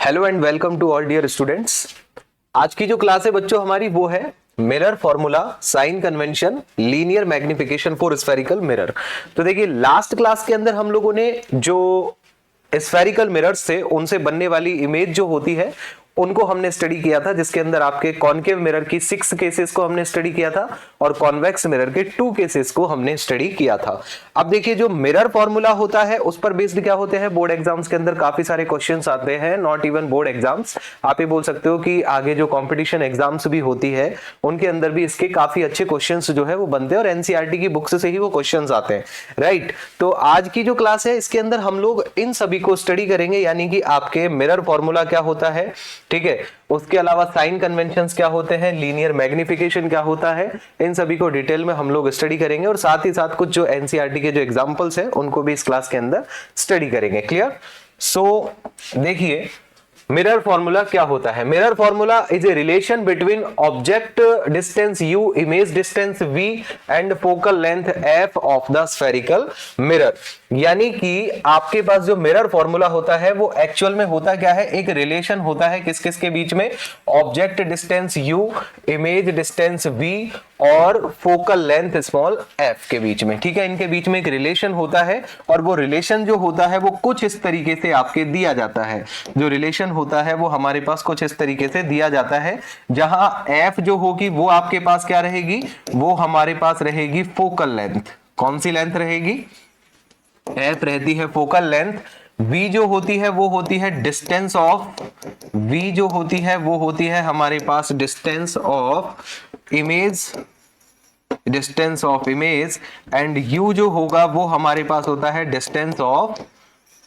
Hello and welcome to all dear students. आज की जो क्लास है बच्चों हमारी वो है mirror formula, sign convention, linear magnification for spherical mirror. तो देखिए लास्ट क्लास के अंदर हम लोगों ने जो स्फेरिकल मिरर्स थे उनसे बनने वाली इमेज जो होती है उनको हमने स्टडी किया था, जिसके अंदर आपके कॉनकेव मिरर की 6 केसेस को हमने स्टडी किया था और कॉन्वेक्स मिरर के 2 केसेस को हमने स्टडी किया था। अब देखिए जो मिरर फॉर्मूला होता है उस पर बेस्ड क्या होते हैं, बोर्ड एग्जाम्स के अंदर काफी सारे क्वेश्चंस आते हैं, नॉट इवन बोर्ड एग्जाम्स, आप ये बोल सकते हो कि आगे जो कंपटीशन एग्जाम्स भी होती है उनके अंदर भी इसके काफी अच्छे क्वेश्चंस जो है वो बनते हैं और एनसीईआरटी की बुक्स से ही वो क्वेश्चंस आते हैं, राइट। तो आज की जो क्लास है इसके अंदर हम लोग इन सभी को स्टडी करेंगे, यानी कि आपके मिरर फॉर्मूला क्या होता है, ठीक है, उसके अलावा साइन कन्वेंशंस क्या होते हैं, लीनियर मैग्निफिकेशन क्या होता है, इन सभी को डिटेल में हम लोग स्टडी करेंगे और साथ ही साथ कुछ जो एनसीईआरटी के जो एग्जांपल्स हैं उनको भी इस क्लास के अंदर स्टडी करेंगे। क्लियर? सो देखिए मिरर फॉर्मूला क्या होता है। Mirror formula is a relation between object distance u, image distance v and focal length f of the spherical mirror. यानी कि आपके पास जो मिरर फॉर्मूला होता है वो एक्चुअल में होता क्या है, एक रिलेशन होता है किस किस के बीच में, object distance u, image distance v और फोकल लेंथ स्मॉल f के बीच में, ठीक है। इनके बीच में एक रिलेशन होता है और वो रिलेशन जो होता है वो कुछ इस तरीके से आपके दिया जाता है। जो रिलेशन होता है वो हमारे पास कुछ इस तरीके से दिया जाता है, जहां f जो होगी वो आपके पास क्या रहेगी, वो हमारे पास रहेगी फोकल लेंथ। कौन सी लेंथ रहेगी? f रहती है फोकल लेंथ, v जो होती है वो होती है डिस्टेंस ऑफ, v जो होती है वो होती है हमारे पास distance of image, distance of image, and u जो होगा वो हमारे पास होता है डिस्टेंस ऑफ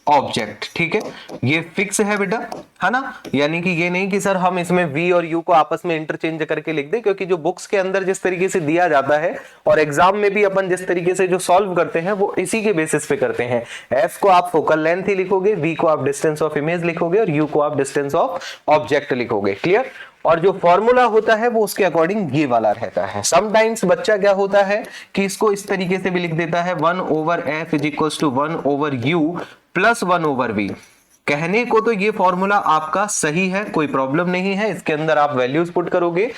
ऑब्जेक्ट, ठीक है। ये फिक्स है बेटा, है ना। यानी कि ये नहीं कि सर हम इसमें v और u को आपस में इंटरचेंज करके लिख दें, क्योंकि जो बुक्स के अंदर जिस तरीके से दिया जाता है और एग्जाम में भी अपन जिस तरीके से जो सॉल्व करते हैं वो इसी के बेसिस पे करते हैं। f को आप फोकल लेंथ ही लिखोगे, v को आप डिस्टेंस ऑफ इमेज लिखोगे और u को आप डिस्टेंस ऑफ ऑब्जेक्ट लिखोगे। क्लियर? और जो फॉर्मूला होता है वो उसके अकॉर्डिंग ये वाला रहता है। समटाइम्स बच्चा क्या होता है कि इसको इस तरीके से भी लिख देता है 1/f is equal to 1/u plus 1/v। कहने को तो ये फॉर्मूला आपका सही है, कोई प्रॉब्लम नहीं है, इसके अंदर आप वैल्यूज पुट करोगे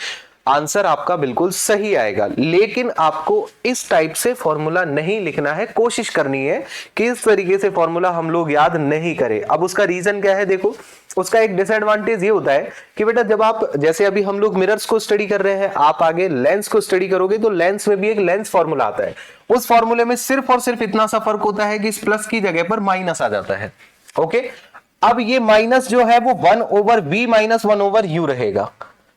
आंसर आपका बिल्कुल सही आएगा, लेकिन आपको इस टाइप से फॉर्मूला नहीं लिखना है। कोशिश करनी है कि इस तरीके से फॉर्मूला हम लोग याद नहीं करें। अब उसका रीजन क्या है, देखो उसका एक डिसएडवांटेज ये होता है कि बेटा जब आप, जैसे अभी हम लोग मिरर्स को स्टडी कर रहे हैं, आप आगे लेंस को स्टडी करोगे तो लेंस में भी एक लेंस फॉर्मूला आता है। उस फॉर्मूले में सिर्फ और सिर्फ इतना सा फर्क होता है कि इस प्लस की जगह पर माइनस आ जाता है। ओके, अब ये माइनस जो है वो 1/v माइनस 1/u रहेगा,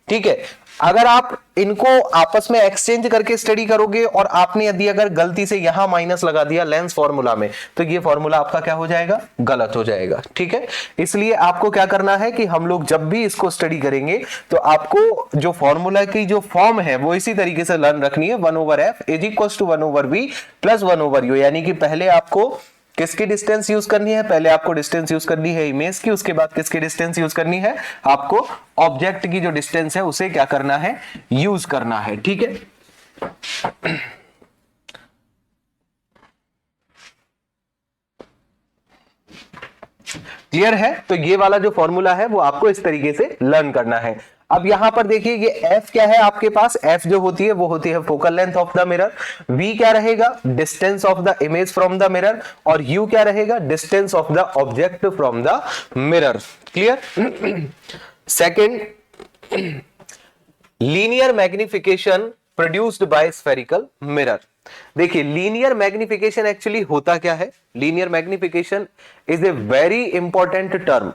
ठीक है। अगर आप इनको आपस में एक्सचेंज करके स्टडी करोगे और आपने यदि अगर गलती से यहां माइनस लगा दिया लेंस फॉर्मूला में, तो ये फॉर्मूला आपका क्या हो जाएगा, गलत हो जाएगा, ठीक है। इसलिए आपको क्या करना है कि हम लोग जब भी इसको स्टडी करेंगे तो आपको जो फॉर्मूला की जो फॉर्म है वो इसी तरीके से लर्न रखनी है, 1/f is equal to 1/v plus 1/u। यानी कि पहले आपको किसकी डिस्टेंस यूज करनी है, पहले आपको डिस्टेंस यूज करनी है इमेज की, उसके बाद किसकी डिस्टेंस यूज करनी है, आपको ऑब्जेक्ट की जो डिस्टेंस है उसे क्या करना है, यूज करना है, ठीक है। क्लियर है? तो ये वाला जो फॉर्मूला है वो आपको इस तरीके से लर्न करना है। अब यहां पर देखिए ये f क्या है आपके पास, f जो होती है वो होती है focal length of the mirror, v क्या रहेगा, distance of the image from the mirror, और u क्या रहेगा, distance of the object from the mirror. Clear? Second, linear magnification produced by spherical mirror. देखिए लीनियर मैग्निफिकेशन एक्चुअली होता क्या है, linear magnification is a very important term.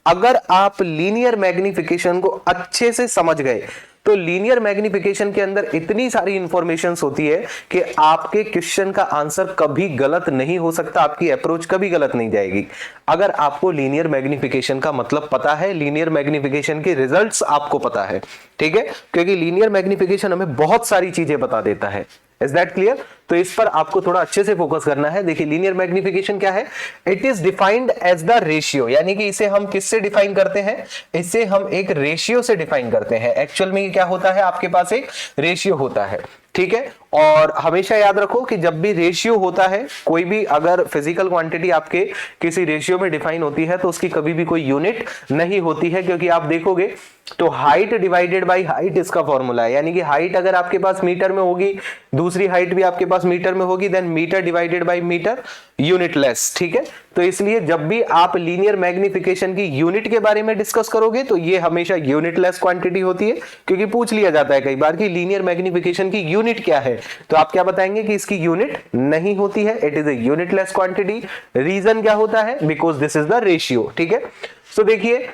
अगर आप linear magnification को अच्छे से समझ गए तो लीनियर मैग्निफिकेशन के अंदर इतनी सारी इंफॉर्मेशंस होती है कि आपके क्वेश्चन का आंसर कभी गलत नहीं हो सकता, आपकी अप्रोच कभी गलत नहीं जाएगी। अगर आपको लीनियर मैग्निफिकेशन का मतलब पता है, लीनियर मैग्निफिकेशन के रिजल्ट्स आपको पता है, ठीक है, क्योंकि लीनियर मैग्निफिकेशन हमें बहुत सारी चीजें बता देता है। Is that clear? तो इस पर आपको थोड़ा अच्छे से फोकस करना है। देखिए लीनियर मैग्निफिकेशन क्या है, it is defined as the ratio, यानी कि इसे हम किससे डिफाइन करते हैं, इसे हम एक रेशियो से डिफाइन करते हैं। एक्चुअल में क्या होता है, आपके पास एक रेशियो होता है, ठीक है। और हमेशा याद रखो कि जब भी रेशियो होता है, कोई भी अगर फिजिकल क्वांटिटी आपके किसी रेशियो में डिफाइन होती है तो उसकी कभी भी कोई यूनिट नहीं होती है, क्योंकि आप देखोगे तो हाइट डिवाइडेड बाय हाइट इसका फॉर्मूला है। यानी कि हाइट अगर आपके पास मीटर में होगी, दूसरी हाइट भी आपके पास मीटर में होगी, then metre divided by metre unitless. ठीक है, तो इसलिए जब भी आप लीनियर मैग्निफिकेशन की यूनिट के बारे में डिस्कस करोगे तो ये हमेशा यूनिट लेस क्वांटिटी होती है, क्योंकि पूछ लिया जाता है कई बार कि लीनियर मैग्निफिकेशन की यूनिट क्या है, तो आप क्या बताएंगे कि इसकी यूनिट नहीं होती है, it is a unitless quantity. Reason क्या होता है? Because this is the ratio. ठीक है, सो देखिए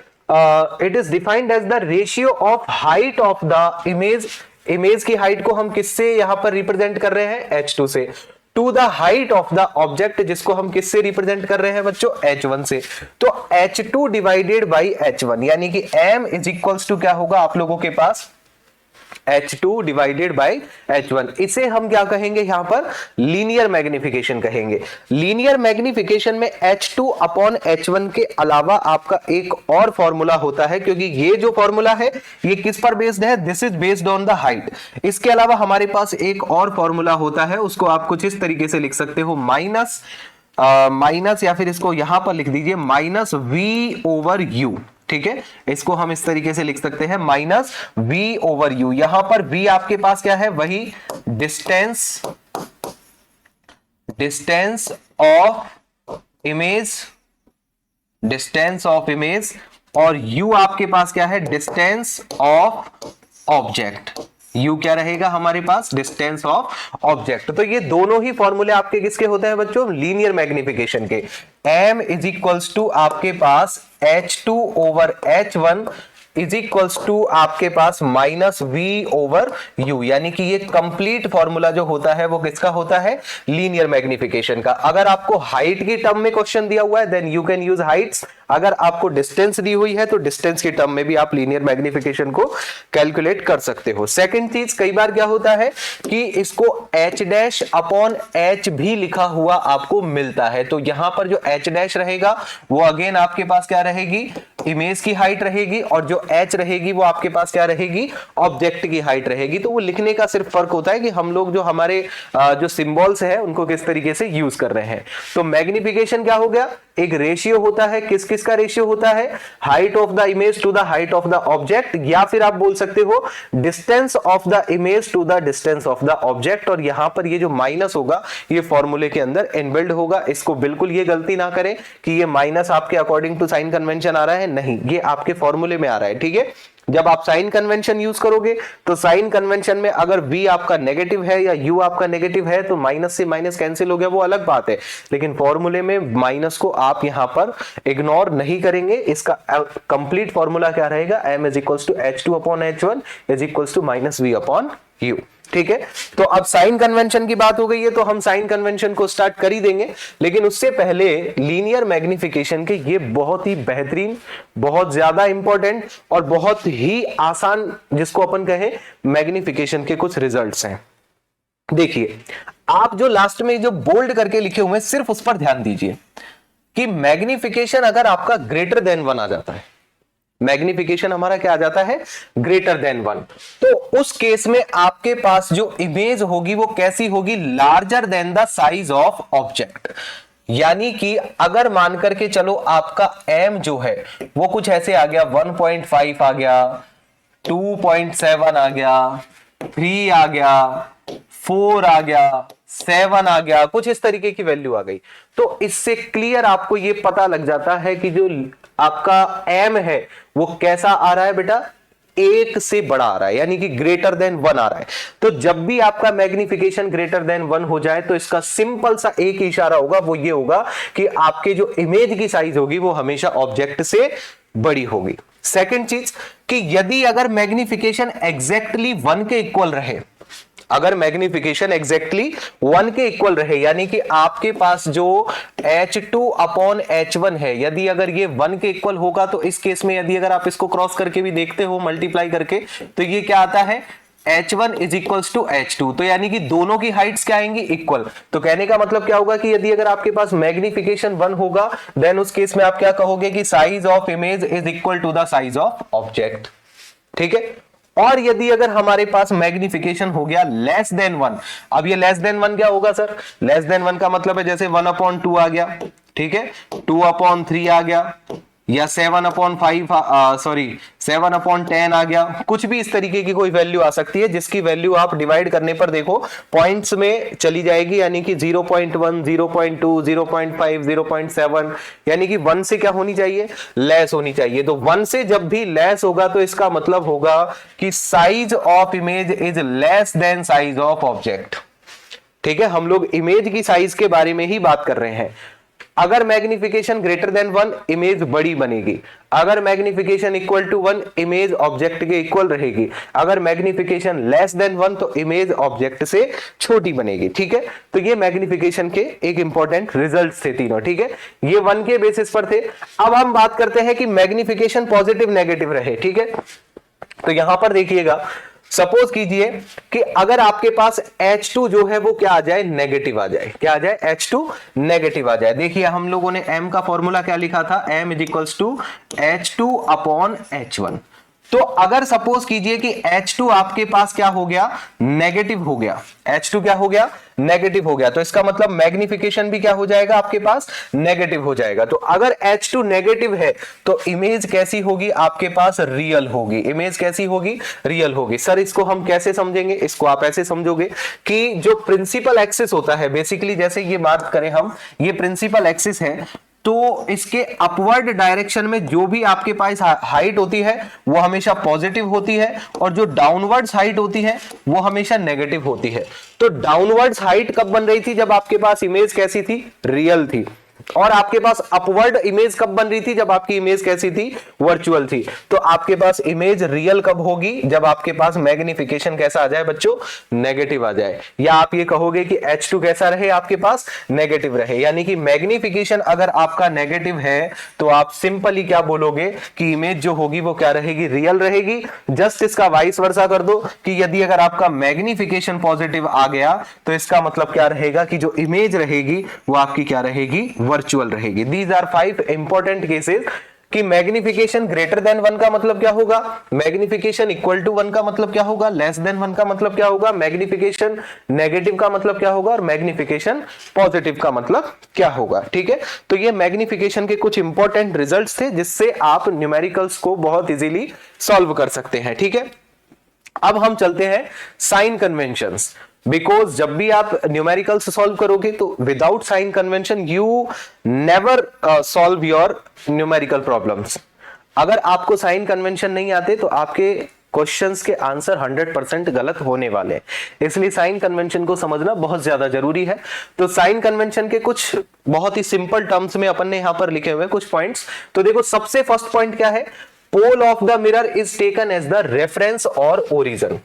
it is defined as the ratio of height of the image. Image की हाइट को हम किससे यहां पर रिप्रेजेंट कर रहे हैं? h2 से, to the height of the object, जिसको हम किससे रिप्रेजेंट कर रहे हैं बच्चों? h1 से। तो h2 डिवाइडेड बाई h1, यानी कि m इज इक्वल्स टू क्या होगा आप लोगों के पास? h2 divided by h1। इसे हम क्या कहेंगे यहां पर? लीनियर मैग्निफिकेशन कहेंगे। लीनियर मैग्निफिकेशन में h2 अपॉन h1 के अलावा आपका एक और फॉर्मूला होता है, क्योंकि ये जो फॉर्मूला है ये किस पर बेस्ड है? This is based on the height. इसके अलावा हमारे पास एक और फॉर्मूला होता है, उसको आप कुछ इस तरीके से लिख सकते हो, माइनस या फिर इसको यहां पर लिख दीजिए माइनस v ओवर u। ठीक है, इसको हम इस तरीके से लिख सकते हैं माइनस v ओवर u। यहां पर v आपके पास क्या है? वही डिस्टेंस ऑफ इमेज, और u आपके पास क्या है? Distance of object. u क्या रहेगा हमारे पास? Distance of object. तो ये दोनों ही फॉर्मूले आपके किसके होते हैं बच्चों? लीनियर मैग्निफिकेशन के। m इज इक्वल्स टू आपके पास h2 over h1 is equals to आपके पास माइनस v ओवर u, यानी कि ये कंप्लीट फॉर्मूला जो होता है वो किसका होता है? लीनियर मैग्निफिकेशन का। अगर आपको हाइट की टर्म में क्वेश्चन दिया हुआ है then you can use heights. अगर आपको डिस्टेंस दी हुई है तो डिस्टेंस की टर्म में भी आप लीनियर मैग्निफिकेशन को कैलकुलेट कर सकते हो। सेकंड चीज, कई बार क्या होता है कि इसको h डैश अपॉन h भी लिखा हुआ आपको मिलता है, तो यहां पर जो h डैश रहेगा वो अगेन आपके पास क्या रहेगी? इमेज की हाइट रहेगी, और जो h रहेगी वो आपके पास क्या रहेगी? ऑब्जेक्ट की हाइट रहेगी। तो वो लिखने का सिर्फ फर्क होता है कि हम लोग जो हमारे जो सिंबल्स है उनको किस तरीके से यूज कर रहे हैं। तो मैग्निफिकेशन क्या हो गया? एक रेशियो होता है। किस किस का रेशियो होता है? Height of the image to the height of the object, या फिर आप बोल सकते हो distance of the image to the distance of the object. और यहां पर ये जो माइनस होगा ये फॉर्मूले के अंदर इनबिल्ड होगा। इसको बिल्कुल ये गलती ना करें कि ये माइनस आपके अकॉर्डिंग टू साइन कन्वेंशन आ रहा है, नहीं, ये आपके फॉर्मूले में आ रहा है। ठीक है, जब आप साइन कन्वेंशन यूज करोगे तो साइन कन्वेंशन में अगर v आपका नेगेटिव है या u आपका नेगेटिव है तो माइनस से माइनस कैंसिल हो गया, वो अलग बात है, लेकिन फॉर्मूले में माइनस को आप यहां पर इग्नोर नहीं करेंगे। इसका कंप्लीट फॉर्मूला क्या रहेगा? m is equals to h2 upon h1 is equals to minus v upon u। ठीक है, तो अब साइन कन्वेंशन की बात हो गई है तो हम साइन कन्वेंशन को स्टार्ट कर ही देंगे, लेकिन उससे पहले लीनियर मैग्निफिकेशन के ये बहुत ही बेहतरीन, बहुत ज्यादा इंपॉर्टेंट और बहुत ही आसान, जिसको अपन कहें मैग्निफिकेशन के कुछ रिजल्ट्स हैं। देखिए, आप जो लास्ट में जो बोल्ड करके लिखे हुए हैं सिर्फ उस पर ध्यान दीजिए कि मैग्निफिकेशन अगर आपका ग्रेटर देन 1 आ जाता है, मैग्निफिकेशन हमारा क्या आ जाता है? ग्रेटर देन 1, तो उस केस में आपके पास जो इमेज होगी वो कैसी होगी? Larger than the size of object. यानी कि अगर मान करके चलो आपका m जो है वो कुछ ऐसे आ गया, 1.5 आ गया, 2.7 आ गया, 3 आ गया, 4 आ गया, 7 आ गया, कुछ इस तरीके की वैल्यू आ गई, तो इससे क्लियर आपको ये पता लग जाता है कि जो आपका m है वो कैसा आ रहा है बेटा? 1 से बड़ा आ रहा है, यानी कि ग्रेटर देन 1 आ रहा है। तो जब भी आपका मैग्निफिकेशन ग्रेटर देन 1 हो जाए तो इसका सिंपल सा एक ही इशारा होगा, वो ये होगा कि आपके जो इमेज की साइज होगी वो हमेशा ऑब्जेक्ट से बड़ी होगी। सेकंड चीज कि यदि अगर मैग्निफिकेशन एग्जैक्टली 1 के इक्वल रहे, अगर मैग्निफिकेशन एग्जैक्टली 1 के इक्वल रहे, यानी कि आपके पास जो h2 अपॉन h1 है, यदि अगर ये 1 के इक्वल होगा तो इस केस में यदि अगर आप इसको क्रॉस करके भी देखते हो मल्टीप्लाई करके, तो ये क्या आता है? h1 is equals to h2, तो यानी कि दोनों की हाइट्स क्या आएंगी? इक्वल। तो कहने का मतलब क्या होगा कि यदि अगर आपके पास मैग्निफिकेशन 1 होगा देन उस केस में आप क्या कहोगे कि size of image is equal to the size of object. ठीक है, और यदि अगर हमारे पास मैग्निफिकेशन हो गया लेस देन 1, अब ये लेस देन 1 क्या होगा सर? लेस देन 1 का मतलब है जैसे 1/2 आ गया, ठीक है, 2/3 आ गया, या 7/10 आ गया, कुछ भी इस तरीके की कोई वैल्यू आ सकती है जिसकी वैल्यू आप डिवाइड करने पर देखो पॉइंट्स में चली जाएगी, यानी कि 0.1, 0.2, 0.5, 0.7, यानी कि 1 से क्या होनी चाहिए? लेस होनी चाहिए। तो 1 से जब भी लेस होगा तो इसका मतलब होगा कि size of image is less than size of object. ठीक है, हम लोग इमेज की साइज के बारे में ही बात कर रहे हैं। अगर मैग्निफिकेशन ग्रेटर देन 1, इमेज बड़ी बनेगी। अगर magnification equal to 1, image object के इक्वल रहेगी। अगर मैग्निफिकेशन लेस देन 1 तो इमेज ऑब्जेक्ट से छोटी बनेगी। ठीक है, तो ये मैग्निफिकेशन के एक इंपॉर्टेंट रिजल्ट्स थे तीनों। ठीक है, ये 1 के बेसिस पर थे। अब हम बात करते हैं कि मैग्निफिकेशन पॉजिटिव नेगेटिव रहे। ठीक है, तो यहां पर देखिएगा, सपोज कीजिए कि अगर आपके पास H2 जो है वो क्या आ जाए? नेगेटिव आ जाए। क्या आ जाए? H2 नेगेटिव आ जाए। देखिए हम लोगों ने M का फॉर्मूला क्या लिखा था? M is equals to H2/H1। तो अगर सपोज कीजिए कि H2 आपके पास क्या हो गया? नेगेटिव हो गया। H2 क्या हो गया? नेगेटिव हो गया। तो इसका मतलब मैग्निफिकेशन भी क्या हो जाएगा? आपके पास नेगेटिव हो जाएगा। तो अगर H2 नेगेटिव है तो इमेज कैसी होगी? आपके पास रियल होगी। इमेज कैसी होगी? रियल होगी। सर इसको हम कैसे समझेंगे? इसको आप ऐसे समझोगे कि जो प्रिंसिपल एक्सिस होता है, बेसिकली जैसे ये बात करें हम, ये प्रिंसिपल एक्सिस है, तो इसके अपवर्ड डायरेक्शन में जो भी आपके पास हाइट होती है वो हमेशा पॉजिटिव होती है, और जो डाउनवर्ड्स हाइट होती है वो हमेशा नेगेटिव होती है। तो डाउनवर्ड्स हाइट कब बन रही थी? जब आपके पास इमेज कैसी थी? रियल थी। और आपके पास अपवर्ड इमेज कब बन रही थी? जब आपकी इमेज कैसी थी? वर्चुअल थी। तो आपके पास इमेज रियल कब होगी? जब आपके पास मैग्निफिकेशन कैसा आ जाए बच्चों? नेगेटिव आ जाए। या आप ये कहोगे कि H2 कैसा रहे? आपके पास नेगेटिव रहे। यानी कि मैग्निफिकेशन अगर आपका नेगेटिव है तो आप सिंपली क्या बोलोगे कि इमेज जो होगी वो क्या रहेगी? रियल रहेगी। जस्ट इसका वाइस वर्सा कर दो कि यदि अगर आपका मैग्निफिकेशन पॉजिटिव आ गया तो इसका मतलब क्या रहेगा कि जो इमेज रहेगी वो आपकी क्या रहेगी? वर्चुअल रहेगी। दीज आर 5 इंपॉर्टेंट केसेस कि मैग्निफिकेशन ग्रेटर देन 1 का मतलब क्या होगा? मैग्निफिकेशन इक्वल टू 1 का मतलब क्या होगा? लेस देन 1 का मतलब क्या होगा? मैग्निफिकेशन नेगेटिव का मतलब क्या होगा? और मैग्निफिकेशन पॉजिटिव का मतलब क्या होगा? ठीक है, तो ये मैग्निफिकेशन के कुछ इंपॉर्टेंट रिजल्ट्स थे जिससे आप न्यूमेरिकल्स को बहुत इजीली सॉल्व कर सकते हैं। ठीक है, अब हम चलते हैं साइन कन्वेंशंस। बिकॉज जब भी आप न्यूमेरिकल्स सॉल्व करोगे तो without sign convention you never solve your numerical problems. अगर आपको साइन कन्वेंशन नहीं आते तो आपके क्वेश्चंस के आंसर 100% गलत होने वाले हैं। इसलिए साइन कन्वेंशन को समझना बहुत ज्यादा जरूरी है। तो साइन कन्वेंशन के कुछ बहुत ही सिंपल टर्म्स में अपन ने यहां पर लिखे हुए कुछ पॉइंट्स। तो देखो, सबसे फर्स्ट पॉइंट क्या है? Pole of the mirror is taken as the reference और ओरिजिन।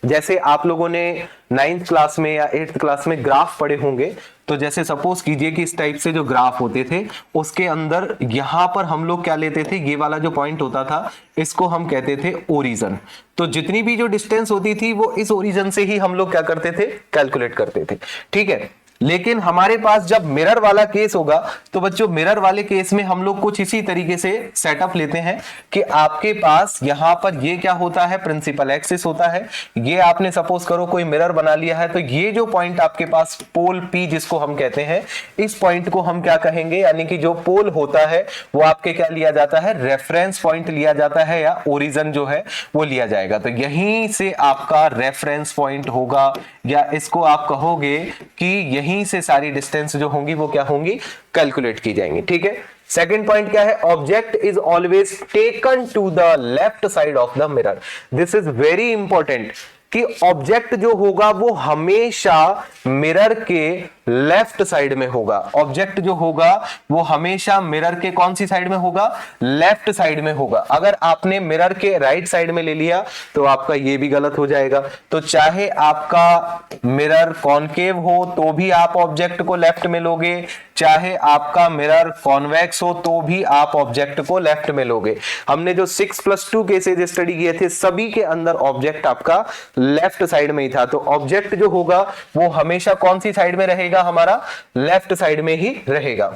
जैसे आप लोगों ने 9th क्लास में या 8th क्लास में ग्राफ पढ़े होंगे, तो जैसे सपोज कीजिए कि इस टाइप से जो ग्राफ होते थे उसके अंदर यहां पर हम लोग क्या लेते थे? ये वाला जो पॉइंट होता था इसको हम कहते थे ओरिजिन। तो जितनी भी जो डिस्टेंस होती थी वो इस ओरिजिन से ही हम लोग क्या करते थे? कैलकुलेट करते थे। ठीक है, लेकिन हमारे पास जब मिरर वाला केस होगा तो बच्चों मिरर वाले केस में हम लोग कुछ इसी तरीके से सेटअप लेते हैं कि आपके पास यहां पर ये क्या होता है? प्रिंसिपल एक्सिस होता है। ये आपने सपोज करो कोई मिरर बना लिया है, तो ये जो पॉइंट आपके पास पोल P जिसको हम कहते हैं, इस पॉइंट को हम क्या कहेंगे? यानी कि जो पोल होता है वो आपके क्या लिया जाता है? रेफरेंस पॉइंट लिया जाता है, या ओरिजिन जो है वो लिया जाएगा। तो यहीं से आपका रेफरेंस पॉइंट होगा, या इसको आप कहोगे कि यहीं से सारी डिस्टेंस जो होंगी वो क्या होंगी? कैलकुलेट की जाएंगी। ठीक है, सेकंड पॉइंट क्या है? Object is always taken to the left side of the mirror. This is very important कि ऑब्जेक्ट जो होगा वो हमेशा मिरर के लेफ्ट साइड में होगा। ऑब्जेक्ट जो होगा वो हमेशा मिरर के कौन सी साइड में होगा? लेफ्ट साइड में होगा। अगर आपने मिरर के राइट साइड में ले लिया तो आपका ये भी गलत हो जाएगा। तो चाहे आपका मिरर कॉनकेव हो तो भी आप ऑब्जेक्ट को लेफ्ट में लोगे, चाहे आपका मिरर कॉन्वेक्स हो तो भी आप ऑब्जेक्ट को लेफ्ट में लोगे। हमने जो 6+2 केसेज स्टडी किए थे सभी के अंदर ऑब्जेक्ट आपका लेफ्ट साइड में ही था। तो ऑब्जेक्ट जो होगा वो हमेशा कौन सी साइड में रहेगा? रहेगा हमारा, लेफ्ट साइड में ही रहेगा।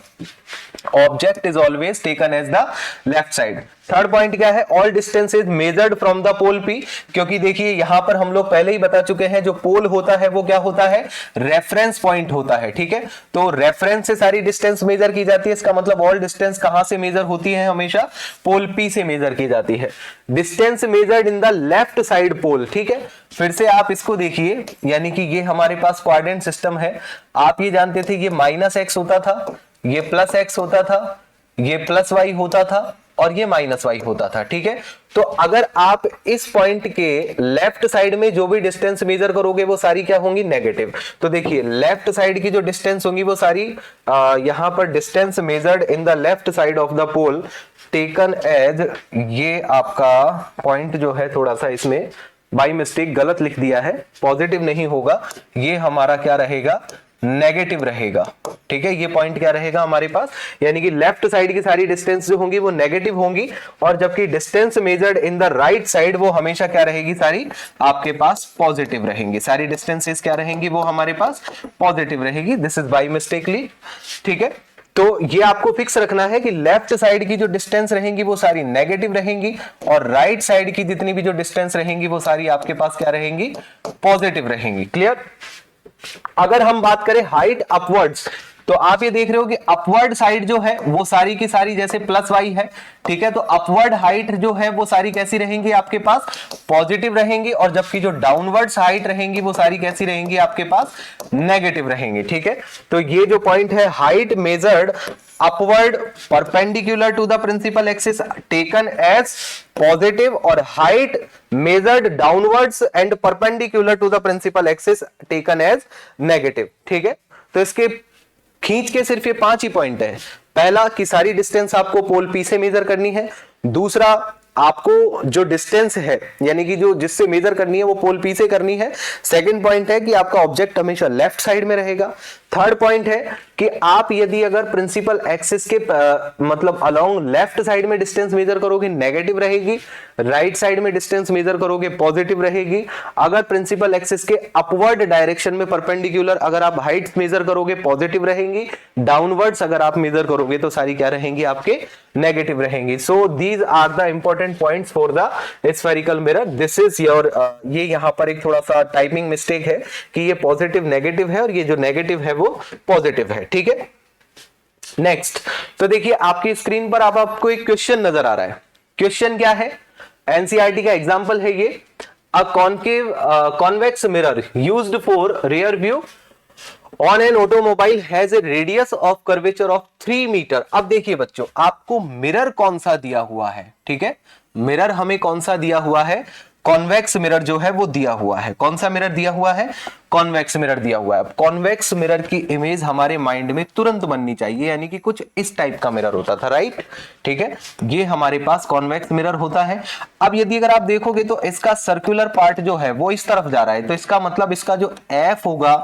Object is always taken as the left side. Third point क्या है, all distance is measured from the pole P, क्योंकि देखिए यहां पर हम लोग पहले ही बता चुके हैं जो पोल होता है वो क्या होता है, रेफरेंस पॉइंट होता है, ठीक है। तो रेफरेंस से सारी डिस्टेंस मेजर की जाती है, इसका मतलब ऑल डिस्टेंस कहां से मेजर होती है, हमेशा पोल पी से मेजर की जाती है। Distance measured in the left side pole, ठीक है। फिर से आप इसको देखिए, यानी कि ये हमारे पास कोऑर्डिनेट सिस्टम है। आप ये जानते थे ये -x होता था, ये +x होता था, ये +y होता था और ये -y होता था, ठीक है। तो अगर आप इस पॉइंट के लेफ्ट साइड में जो भी डिस्टेंस मेजर करोगे वो सारी क्या होंगी, नेगेटिव। तो देखिए लेफ्ट साइड की जो डिस्टेंस होंगी वो सारी यहां पर distance measured in the left side of the pole taken as, ये आपका पॉइंट जो है थोड़ा सा इसमें बाय मिस्टेक गलत लिख दिया है, पॉजिटिव नहीं होगा, ये हमारा क्या रहेगा, नेगेटिव रहेगा, ठीक है। ये पॉइंट क्या रहेगा हमारे पास, यानी कि लेफ्ट साइड की सारी डिस्टेंस जो होंगी वो नेगेटिव होंगी, और जबकि distance measured in the right side वो हमेशा क्या रहेगी, सारी आपके पास पॉजिटिव रहेंगी। सारी डिस्टेंसेस क्या रहेंगी, वो हमारे पास पॉजिटिव रहेगी। दिस इज बाय मिस्टेकली, ठीक है। तो ये आपको फिक्स रखना है कि लेफ्ट साइड की जो डिस्टेंस रहेंगी वो सारी नेगेटिव रहेंगी, और राइट साइड की जितनी भी जो डिस्टेंस रहेंगी वो सारी आपके पास क्या रहेंगी, पॉजिटिव रहेंगी। क्लियर। अगर हम बात करें हाइट अपवर्ड्स, तो आप ये देख रहे हो कि अपवर्ड साइड जो है वो सारी की सारी जैसे +y है, ठीक है। तो अपवर्ड हाइट जो है वो सारी कैसी रहेंगी, आपके पास पॉजिटिव रहेंगी, और जबकि जो डाउनवर्ड हाइट रहेंगी वो सारी कैसी रहेंगी, आपके पास नेगेटिव रहेंगी, ठीक है। तो ये जो पॉइंट है, height measured upward perpendicular to the principal axis taken as positive, और height measured downwards and perpendicular to the principal axis taken as negative, ठीक है। तो इसके खींच के सिर्फ ये 5 ही पॉइंट है। पहला कि सारी डिस्टेंस आपको पोल पी से मेजर करनी है। दूसरा, आपको जो डिस्टेंस है यानी कि जो जिससे मेजर करनी है वो पोल पी से करनी है। सेकंड पॉइंट है कि आपका ऑब्जेक्ट हमेशा लेफ्ट साइड में रहेगा। थर्ड पॉइंट है कि आप यदि अगर प्रिंसिपल एक्सिस के मतलब अलोंग लेफ्ट साइड में डिस्टेंस मेजर करोगे नेगेटिव रहेगी, राइट साइड में डिस्टेंस मेजर करोगे पॉजिटिव रहेगी। अगर प्रिंसिपल एक्सिस के अपवर्ड डायरेक्शन में परपेंडिकुलर अगर आप हाइट मेजर करोगे पॉजिटिव रहेंगी, डाउनवर्ड्स अगर आप मेजर करोगे तो सारी क्या रहेंगी, आपके नेगेटिव रहेंगी। So these are the important points for the spherical mirror. This is your, ये यहां पर एक थोड़ा सा टाइपिंग मिस्टेक है कि ये पॉजिटिव नेगेटिव है और ये जो नेगेटिव है वो पॉजिटिव है, ठीक है। नेक्स्ट, तो देखिए आपकी स्क्रीन पर आपको एक क्वेश्चन नजर आ रहा है। क्वेश्चन क्या है, एनसीईआरटी का एग्जांपल है ये, a concave convex mirror used for rear view on an automobile has a radius of curvature of 3 metre. अब देखिए बच्चों, आपको मिरर कौन सा दिया हुआ है, ठीक है। मिरर हमें कौन सा दिया हुआ है, कॉन्वेक्स मिरर जो है वो दिया हुआ है। कौन सा मिरर दिया हुआ है, कॉन्वेक्स मिरर दिया हुआ है। कॉन्वेक्स मिरर की इमेज हमारे माइंड में तुरंत बननी चाहिए, यानी कि कुछ इस टाइप का मिरर होता था, राइट, ठीक है। ये हमारे पास कॉन्वेक्स मिरर होता है। अब यदि अगर आप देखोगे तो इसका सर्कुलर पार्ट जो है वो इस तरफ जा रहा है, तो इसका मतलब इसका जो एफ होगा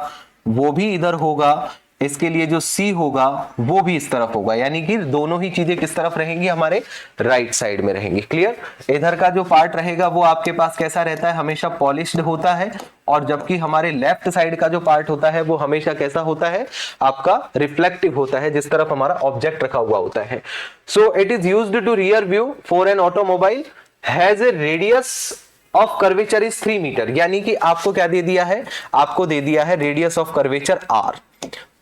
वो भी इधर होगा, इसके लिए जो सी होगा वो भी इस तरफ होगा, यानी कि दोनों ही चीजें किस तरफ रहेंगी, हमारे राइट साइड में रहेंगी। क्लियर। इधर का जो पार्ट रहेगा वो आपके पास कैसा रहता है, हमेशा पॉलिश्ड होता है, और जबकि हमारे लेफ्ट साइड का जो पार्ट होता है वो हमेशा कैसा होता है, आपका रिफ्लेक्टिव होता है, जिस तरफ हमारा ऑब्जेक्ट रखा हुआ होता है। So it is used to rear view for an automobile has a radius of curvature is 3 metre, यानी कि आपको क्या दे दिया है, आपको दे दिया है रेडियस ऑफ कर्वेचर आर,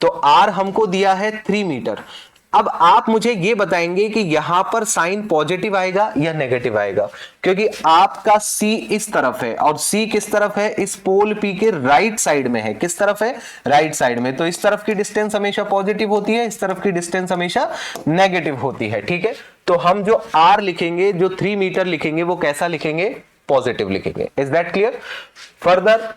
तो आर हमको दिया है 3 मीटर। अब आप मुझे ये बताएंगे कि यहां पर साइन पॉजिटिव आएगा या नेगेटिव आएगा, क्योंकि आपका सी इस तरफ है और सी किस तरफ है, इस पोल पी के राइट साइड में है। किस तरफ है, राइट साइड में। तो इस तरफ की डिस्टेंस हमेशा पॉजिटिव होती है, इस तरफ की डिस्टेंस हमेशा नेगेटिव होती है, ठीक है। तो हम जो आर लिखेंगे, जो 3 मीटर लिखेंगे, वो कैसा लिखेंगे, पॉजिटिव लिखेंगे। Is that clear. फर्दर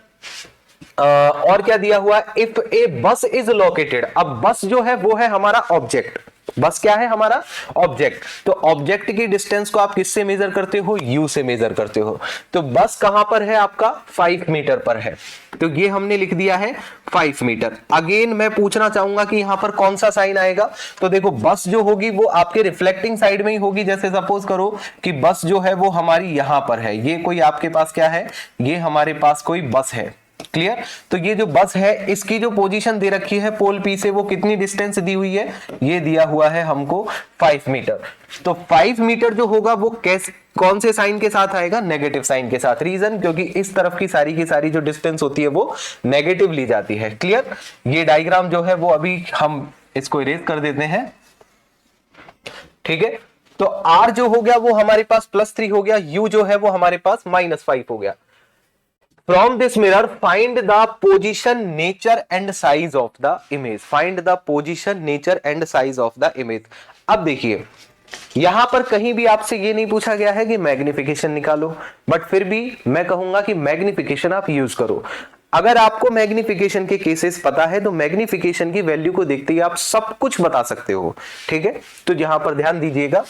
और क्या दिया हुआ है, इफ ए बस इज लोकेटेड। अब बस जो है वो है हमारा ऑब्जेक्ट, बस क्या है, हमारा ऑब्जेक्ट। तो ऑब्जेक्ट की डिस्टेंस को आप किससे मेजर करते हो, यू से मेजर करते हो। तो बस कहां पर है, आपका 5 मीटर पर है, तो ये हमने लिख दिया है 5 मीटर। अगेन मैं पूछना चाहूंगा कि यहां पर कौन सा साइन आएगा, तो देखो बस जो होगी वो आपके रिफ्लेक्टिंग साइड में ही होगी। जैसे सपोज करो कि बस जो है वो हमारी यहां पर है, ये कोई आपके पास क्या है, ये हमारे पास कोई बस है, क्लियर। तो ये जो बस है इसकी जो पोजीशन दे रखी है पोल पी से वो कितनी डिस्टेंस दी हुई है, ये दिया हुआ है हमको 5 मीटर। तो 5 मीटर जो होगा वो कौन से साइन के साथ आएगा, नेगेटिव साइन के साथ। रीजन क्योंकि इस तरफ की सारी जो डिस्टेंस होती है वो नेगेटिव ली जाती है। क्लियर। ये डायग्राम जो है वो अभी हम इसको इरेज कर देते हैं, ठीक है। तो R जो हो गया वो हमारे पास +3 हो गया, U जो है वो हमारे पास -5 हो गया। From this mirror find the position, nature and size of the image. Find the position, nature and size of the image. अब देखिए यहां पर कहीं भी आपसे ये नहीं पूछा गया है कि मैग्निफिकेशन निकालो, बट फिर भी मैं कहूंगा कि मैग्निफिकेशन आप यूज करो। अगर आपको मैग्निफिकेशन के केसेस पता है तो मैग्निफिकेशन की वैल्यू को देखते ही आप सब कुछ बता सकते हो, ठीक है। तो यहां पर ध्यान दीजिएगा,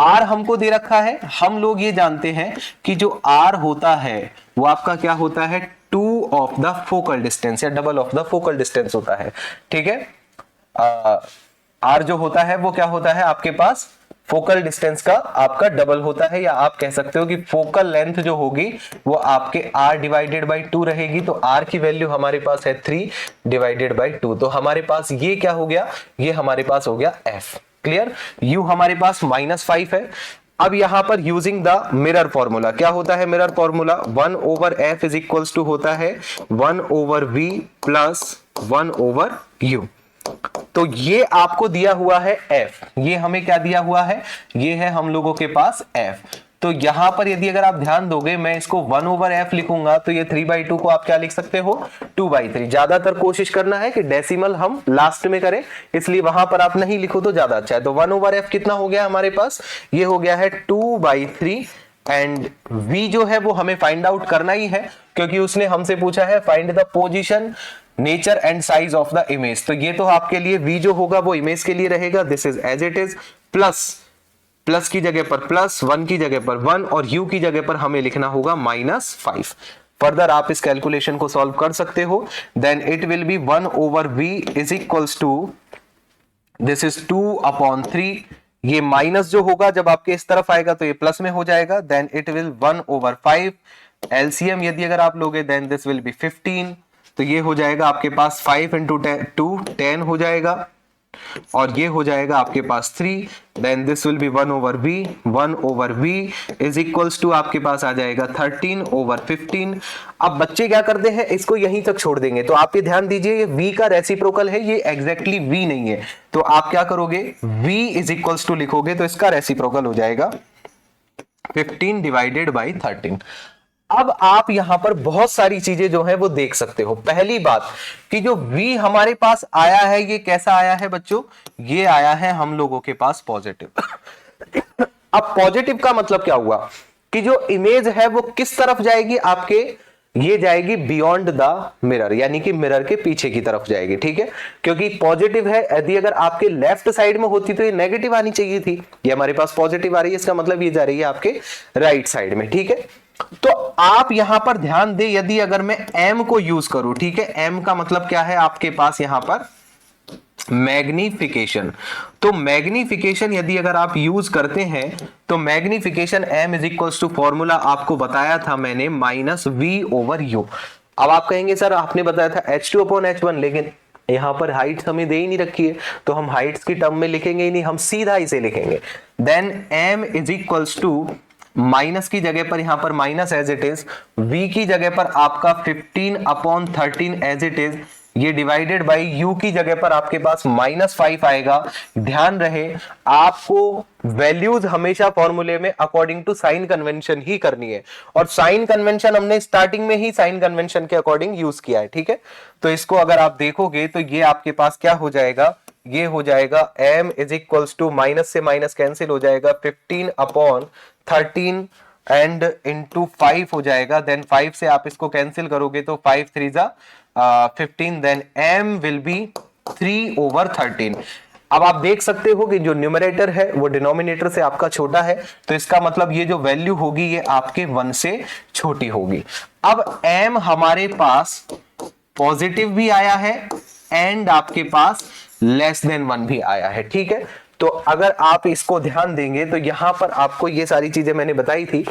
R हमको दे रखा है, हम लोग ये जानते हैं कि जो R होता है वो आपका क्या होता है, 2 ऑफ द फोकल डिस्टेंस या double of the focal distance होता है, ठीक है। R जो होता है वो क्या होता है आपके पास, फोकल डिस्टेंस का आपका डबल होता है, या आप कह सकते हो कि फोकल लेंथ जो होगी वो आपके R डिवाइडेड बाई 2 रहेगी। तो R की वैल्यू हमारे पास है 3 डिवाइडेड बाई 2। तो हमारे पास ये क्या हो गया, ये हमारे पास हो गया F। क्लियर। U हमारे पास -5 है। अब यहां पर यूजिंग द मिरर फॉर्मूला, क्या होता है mirror formula, 1/f is equals to होता है 1/v प्लस 1/u। तो ये आपको दिया हुआ है f, ये हमें क्या दिया हुआ है, ये है हम लोगों के पास f। तो यहां पर यदि अगर आप ध्यान दोगे मैं इसको 1/f लिखूंगा तो ये 3/2 को आप क्या लिख सकते हो, 2/3। ज्यादातर कोशिश करना है कि डेसिमल हम लास्ट में करें, इसलिए वहां पर आप नहीं लिखो तो ज्यादा अच्छा है। तो 1/f कितना हो गया हमारे पास, ये हो गया है 2/3। एंड v जो है वो हमें फाइंड आउट करना ही है क्योंकि उसने हमसे पूछा है find the position, nature and size of the image. तो ये तो आपके लिए v जो होगा वो इमेज के लिए रहेगा, this is as it is, plus की जगह पर प्लस, 1 की जगह पर 1 और u की जगह पर हमें लिखना होगा -5। फर्दर आप इस कैलकुलेशन को सॉल्व कर सकते हो। Then it will be 1/v is equals to, this is 2/3। ये माइनस जो होगा जब आपके इस तरफ आएगा तो ये प्लस में हो जाएगा। Then it will 1/5। एलसीएम यदि अगर आप लोगे देन दिस विल बी 15। तो ये हो जाएगा आपके पास 5 × 2 10 हो जाएगा, और ये हो जाएगा आपके पास 3। Then this will be 1/v। 1/v is equals to आपके पास आ जाएगा 13/15। अब बच्चे क्या करते हैं, इसको यहीं तक छोड़ देंगे। तो आप ये ध्यान दीजिए ये v का रेसिप्रोकल है, ये एग्जैक्टली v नहीं है। तो आप क्या करोगे, v इज इक्वल्स टू लिखोगे तो इसका रेसिप्रोकल हो जाएगा 15 डिवाइडेड बाई 13। अब आप यहां पर बहुत सारी चीजें जो है वो देख सकते हो। पहली बात कि जो v हमारे पास आया है ये कैसा आया है बच्चों, ये आया है हम लोगों के पास पॉजिटिव। अब पॉजिटिव का मतलब क्या हुआ कि जो इमेज है वो किस तरफ जाएगी आपके, ये जाएगी बियॉन्ड द मिरर, यानी कि मिरर के पीछे की तरफ जाएगी, ठीक है। क्योंकि पॉजिटिव है, यदि अगर आपके लेफ्ट साइड में होती तो ये नेगेटिव आनी चाहिए थी, ये हमारे पास पॉजिटिव आ रही है, इसका मतलब ये जा रही है आपके राइट साइड में, ठीक है। तो आप यहां पर ध्यान दे, यदि अगर मैं m को यूज करूं, ठीक है, m का मतलब क्या है आपके पास यहां पर मैग्निफिकेशन। तो मैग्निफिकेशन यदि अगर आप यूज करते हैं तो magnification m is equals to formula आपको बताया था मैंने -v/u। अब आप कहेंगे सर आपने बताया था h2/h1, लेकिन यहां पर हाइट हमें दे ही नहीं रखी है, तो हम हाइट्स की टर्म में लिखेंगे ही नहीं, हम सीधा इसे लिखेंगे। Then m is equals to, minus की जगह पर यहां पर minus as it is, v की जगह पर आपका 15/13 एज इट इज, ये डिवाइडेड बाई u की जगह पर आपके पास -5 आएगा। ध्यान रहे आपको वैल्यूज हमेशा फॉर्मूले में अकॉर्डिंग टू साइन कन्वेंशन ही करनी है, और साइन कन्वेंशन हमने स्टार्टिंग में ही साइन कन्वेंशन के अकॉर्डिंग यूज किया है, ठीक है। तो इसको अगर आप देखोगे तो ये आपके पास क्या हो जाएगा, ये हो जाएगा m is equals to, minus से माइनस कैंसिल हो जाएगा, 15/13 एंड इंटू 5 हो जाएगा। देन 5 से आप इसको कैंसिल करोगे तो 5 3 15, देन m विल बी 3/13। अब आप देख सकते हो कि जो न्यूमरेटर है वो डिनोमिनेटर से आपका छोटा है, तो इसका मतलब ये जो वैल्यू होगी ये आपके 1 से छोटी होगी। अब m हमारे पास पॉजिटिव भी आया है एंड आपके पास लेस देन 1 भी आया है, ठीक है। तो अगर आप इसको ध्यान देंगे तो यहां पर आपको ये सारी चीजें मैंने बताई थी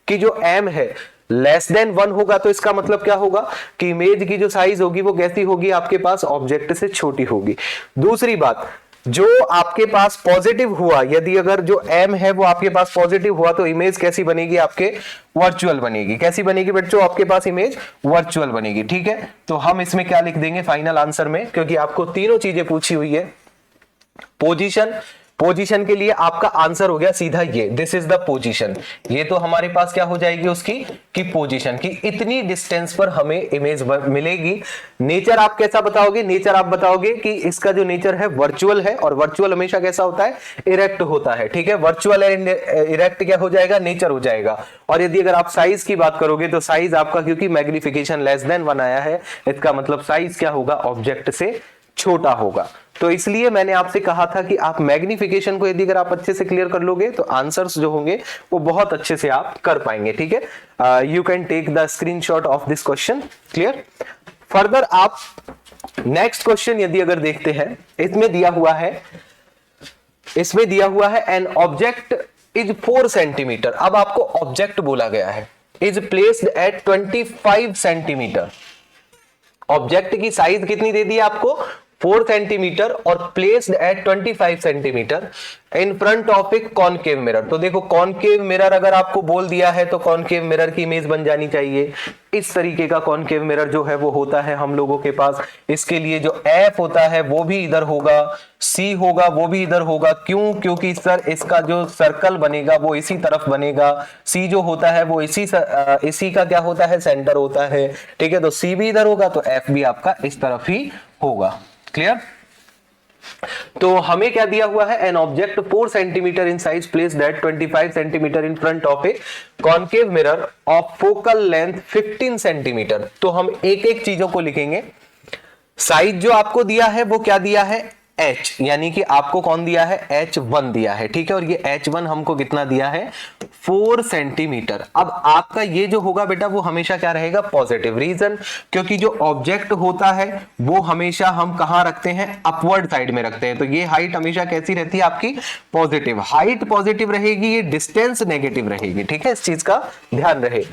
कि जो m है लेस देन 1 होगा तो इसका मतलब क्या होगा कि इमेज की जो साइज होगी वो कैसी होगी, आपके पास ऑब्जेक्ट से छोटी होगी। दूसरी बात, जो आपके पास पॉजिटिव हुआ, यदि अगर जो m है वो आपके पास पॉजिटिव हुआ तो इमेज कैसी बनेगी, आपके वर्चुअल बनेगी। कैसी बनेगी बच्चों, आपके पास इमेज वर्चुअल बनेगी। ठीक है, तो हम इसमें क्या लिख देंगे फाइनल आंसर में, क्योंकि आपको तीनों चीजें पूछी हुई है। पोजीशन के लिए आपका आंसर हो गया सीधा ये, दिस इज द पोजीशन। ये तो हमारे पास क्या हो जाएगी उसकी कि पोजीशन की इतनी डिस्टेंस पर हमें इमेज मिलेगी। नेचर आप कैसा बताओगे, नेचर आप बताओगे कि इसका जो नेचर है वर्चुअल है, और वर्चुअल हमेशा कैसा होता है, इरेक्ट होता है। ठीक है, वर्चुअल एंड इरेक्ट क्या हो जाएगा, नेचर हो जाएगा। और यदि अगर आप साइज की बात करोगे तो साइज आपका, क्योंकि मैग्निफिकेशन लेस देन 1 आया है, इसका मतलब साइज क्या होगा, ऑब्जेक्ट से छोटा होगा। तो इसलिए मैंने आपसे कहा था कि आप मैग्निफिकेशन को यदि अगर आप अच्छे से क्लियर कर लोगे तो आंसर्स जो होंगे वो बहुत अच्छे से आप कर पाएंगे। ठीक है, you can take the screenshot of this question. Clear, further आप नेक्स्ट क्वेश्चन यदि अगर देखते हैं, इसमें दिया हुआ है एन ऑब्जेक्ट इज 4 सेंटीमीटर। अब आपको ऑब्जेक्ट बोला गया है, is placed at 25 centimetre. Object की साइज कितनी दे दी आपको, 4 सेंटीमीटर, और placed at 25 centimetre in front of A concave mirror. तो देखो कॉनकेव मिरर अगर आपको बोल दिया है तो कॉनकेव मिरर की इमेज बन जानी चाहिए। इस तरीके का कॉनकेव मिरर जो है वो होता है हम लोगों के पास। इसके लिए जो एफ होता है वो भी इधर होगा, सी होगा वो भी इधर होगा। क्यों, क्योंकि सर इसका जो सर्कल बनेगा वो इसी तरफ बनेगा। सी जो होता है वो इसी का क्या होता है, सेंटर होता है। ठीक है, तो सी भी इधर होगा तो एफ भी आपका इस तरफ ही होगा। क्लियर, तो हमें क्या दिया हुआ है, an object 4 centimetre in size placed at 25 centimetre in front of A concave mirror of focal length 15 centimetre. तो हम एक एक चीजों को लिखेंगे। साइज जो आपको दिया है वो क्या दिया है, h, यानी कि आपको कौन दिया है, h1 दिया है। ठीक है, और ये h1 हमको कितना दिया है, 4 सेंटीमीटर। अब आपका ये जो होगा बेटा वो हमेशा क्या रहेगा, पॉजिटिव। रीजन, क्योंकि जो ऑब्जेक्ट होता है वो हमेशा हम कहां रखते हैं, अपवर्ड साइड में रखते हैं। तो ये हाइट हमेशा कैसी रहती है आपकी, पॉजिटिव। हाइट पॉजिटिव रहेगी, ये डिस्टेंस नेगेटिव रहेगी। ठीक है, इस चीज का ध्यान रहे।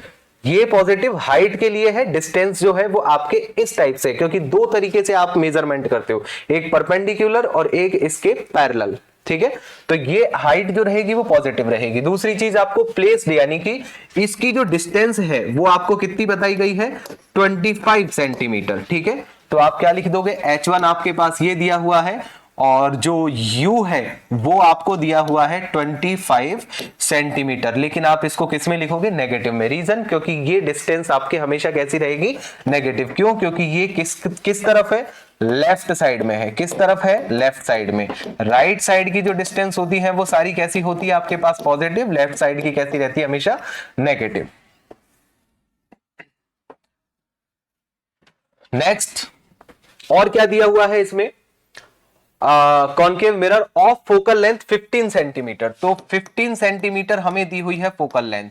ये पॉजिटिव हाइट के लिए है, डिस्टेंस जो है वो आपके इस टाइप से, क्योंकि दो तरीके से आप मेजरमेंट करते हो, एक परपेंडिकुलर और एक इसके पैरेलल। ठीक है, तो ये हाइट जो रहेगी वो पॉजिटिव रहेगी। दूसरी चीज आपको प्लेस्ड, यानी कि इसकी जो डिस्टेंस है वो आपको कितनी बताई गई है, 25 सेंटीमीटर। ठीक है, तो आप क्या लिख दोगे, h1 आपके पास ये दिया हुआ है, और जो u है वो आपको दिया हुआ है 25 सेंटीमीटर। लेकिन आप इसको किस में लिखोगे, नेगेटिव में। रीजन, क्योंकि ये डिस्टेंस आपके हमेशा कैसी रहेगी, नेगेटिव। क्यों, क्योंकि ये किस तरफ है, लेफ्ट साइड में है। किस तरफ है, लेफ्ट साइड में। राइट साइड की जो डिस्टेंस होती है वो सारी कैसी होती है आपके पास, पॉजिटिव। लेफ्ट साइड की कैसी रहती है, हमेशा नेगेटिव। नेक्स्ट, और क्या दिया हुआ है इसमें, concave mirror of focal length 15 centimetre. तो 15 सेंटीमीटर हमें दी हुई है फोकल लेंथ,